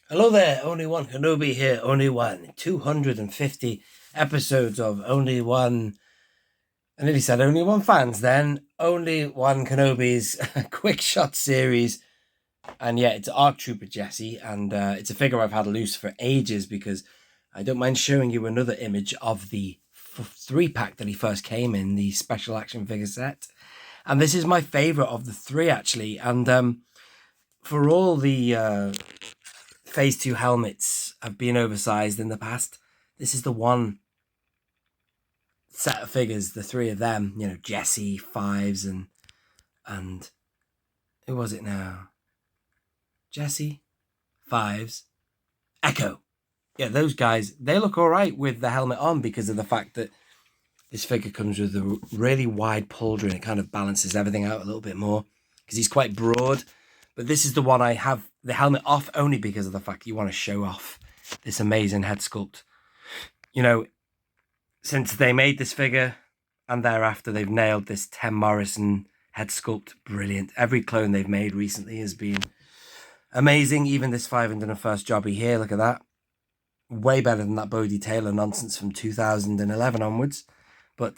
Hello there, Only One Kenobi here, Only One. 250 episodes of Only One. I nearly said Only One fans then. Only One Kenobi's quick shot series. And yeah, it's ARC Trooper Jesse, and it's a figure I've had loose for ages because I don't mind showing you another image of the 3-pack that he first came in, the special action figure set. And this is my favourite of the three, actually. And for all the Phase 2 helmets have been oversized in the past, this is the one set of figures, the three of them, Jesse, Fives, and who was it now? Jesse, Fives, Echo. Yeah, those guys, they look all right with the helmet on because of the fact that this figure comes with a really wide pauldron. It kind of balances everything out a little bit more because he's quite broad. But this is the one I have the helmet off only because of the fact you want to show off this amazing head sculpt. Since they made this figure and thereafter they've nailed this Tim Morrison head sculpt. Brilliant. Every clone they've made recently has been amazing. Even this 501st jobby here, look at that. Way better than that Bodie Taylor nonsense from 2011 onwards. But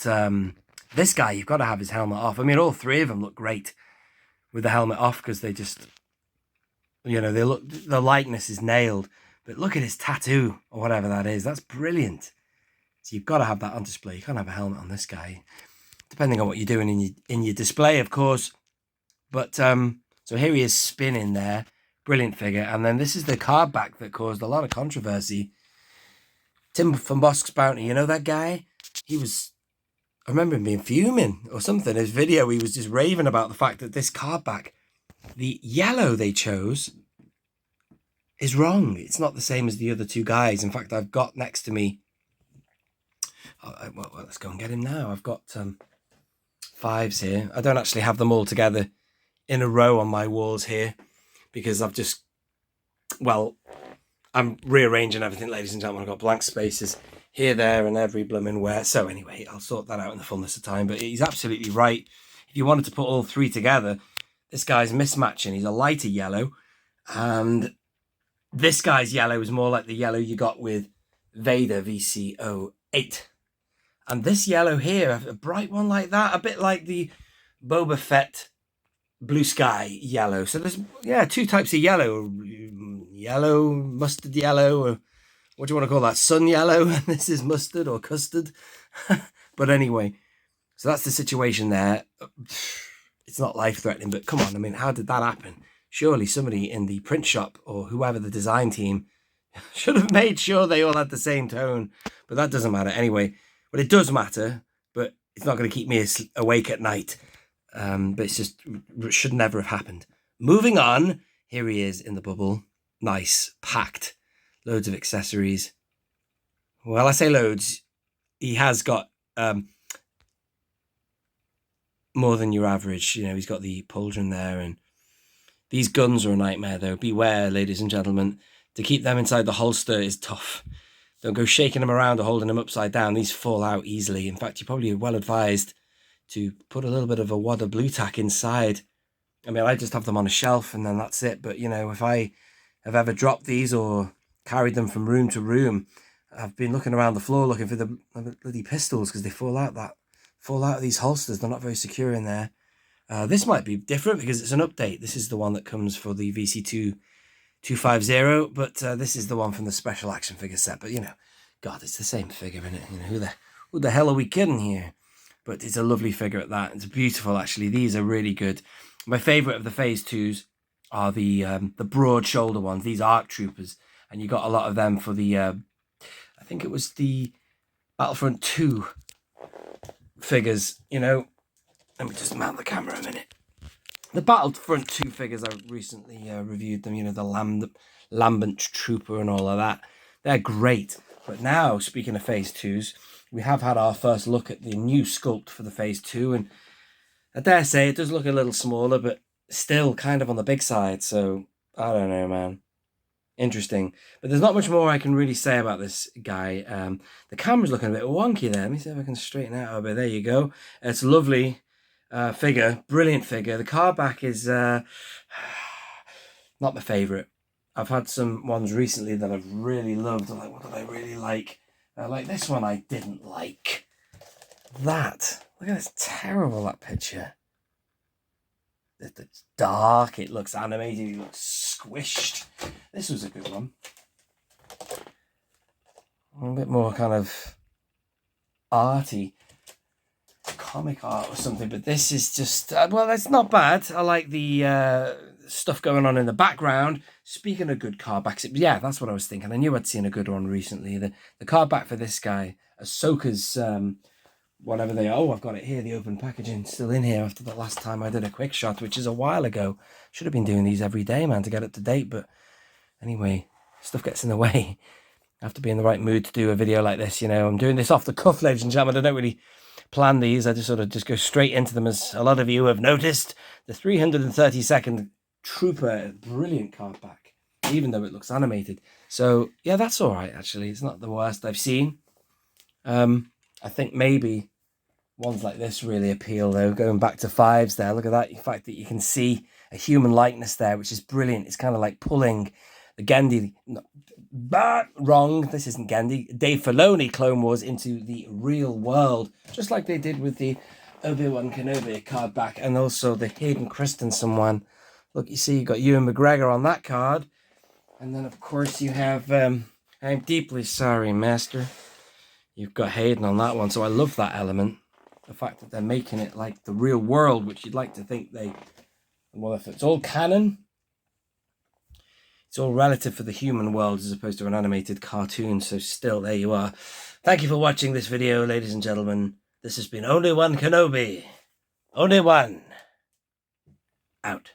this guy, you've got to have his helmet off. I mean, all three of them look great with the helmet off because they just, the likeness is nailed. But look at his tattoo or whatever that is. That's brilliant. So you've got to have that on display. You can't have a helmet on this guy, depending on what you're doing in your display, of course. But so here he is spinning there. Brilliant figure. And then this is the Cardback that caused a lot of controversy. Tim from Bosk's Bounty, you know that guy? I remember him being fuming or something. His video, he was just raving about the fact that this Cardback, the yellow they chose, is wrong. It's not the same as the other two guys. In fact, I've got next to me, well, let's go and get him now. I've got Fives here. I don't actually have them all together in a row on my walls here because I'm rearranging everything, ladies and gentlemen. I've got blank spaces here, there, and every blooming where. So anyway, I'll sort that out in the fullness of time. But he's absolutely right. If you wanted to put all three together, this guy's mismatching. He's a lighter yellow, and this guy's yellow is more like the yellow you got with Vader VC250. And this yellow here, a bright one like that, a bit like the Boba Fett blue sky yellow. So there's, two types of yellow. Yellow, mustard yellow, or what do you want to call that? Sun yellow. And this is mustard or custard. But anyway, so that's the situation there. It's not life-threatening, but come on. I mean, how did that happen? Surely somebody in the print shop or whoever the design team should have made sure they all had the same tone. But that doesn't matter anyway. But it does matter, but it's not going to keep me awake at night. But it's just, it should never have happened. Moving on, here he is in the bubble. Nice, packed, loads of accessories. Well, I say loads. He has got more than your average. He's got the pauldron there, and these guns are a nightmare, though. Beware, ladies and gentlemen. To keep them inside the holster is tough. Don't go shaking them around or holding them upside down. These fall out easily. In fact, you're probably well advised to put a little bit of a wad of blue tack inside. I mean, I just have them on a shelf and then that's it. But, if I have ever dropped these or carried them from room to room, I've been looking around the floor looking for the bloody pistols because they fall out of these holsters. They're not very secure in there. This might be different because it's an update. This is the one that comes for the VC250, but this is the one from the special action figure set. But, God, it's the same figure, isn't it? Who the hell are we kidding here? But it's a lovely figure at that. It's beautiful, actually. These are really good. My favourite of the Phase 2s are the broad shoulder ones. These ARC Troopers. And you got a lot of them for the, I think it was the Battlefront 2 figures, Let me just mount the camera a minute. The Battlefront 2 figures, I recently reviewed them, the Lambent Trooper and all of that. They're great. But now, speaking of Phase 2s, we have had our first look at the new sculpt for the Phase 2, and I dare say it does look a little smaller, but still kind of on the big side, so I don't know, man. Interesting. But there's not much more I can really say about this guy. The camera's looking a bit wonky there. Let me see if I can straighten it out a bit. There you go. It's a lovely figure. Brilliant figure. The Cardback is not my favourite. I've had some ones recently that I've really loved. I'm like, what did I really like? Like this one I didn't like. That. Look at this. Terrible, that picture. It's dark. It looks animated. It looks squished. This was a good one. A bit more kind of arty. Comic art or something. But this is just... well, it's not bad. I like the... stuff going on in the background. Speaking of good cardbacks, yeah, that's what I was thinking. I knew I'd seen a good one recently. The cardback for this guy, Ahsoka's, whatever they are. Oh, I've got it here. The open packaging still in here after the last time I did a quick shot, which is a while ago. Should have been doing these every day, man, to get up to date. But anyway, stuff gets in the way. I have to be in the right mood to do a video like this. You know, I'm doing this off the cuff, ladies and gentlemen. I don't really plan these. I just sort of just go straight into them, as a lot of you have noticed. The 332nd Trooper, brilliant cardback, even though it looks animated. So yeah, that's all right. Actually, it's not the worst I've seen. I think maybe ones like this really appeal, though. Going back to 5s there, look at that. The fact that you can see a human likeness there, which is brilliant. It's kind of like pulling the Gandhi, wrong, this isn't Gandhi, Dave Filoni Clone Wars into the real world, just like they did with the One Kenobi cardback, and also the Hayden Christensen one. Look, you see, you got Ewan McGregor on that card. And then, of course, you have, I'm deeply sorry, Master. You've got Hayden on that one. So I love that element. The fact that they're making it like the real world, which you'd like to think they... Well, if it's all canon, it's all relative for the human world as opposed to an animated cartoon. So still, there you are. Thank you for watching this video, ladies and gentlemen. This has been Only One Kenobi. Only one. Out.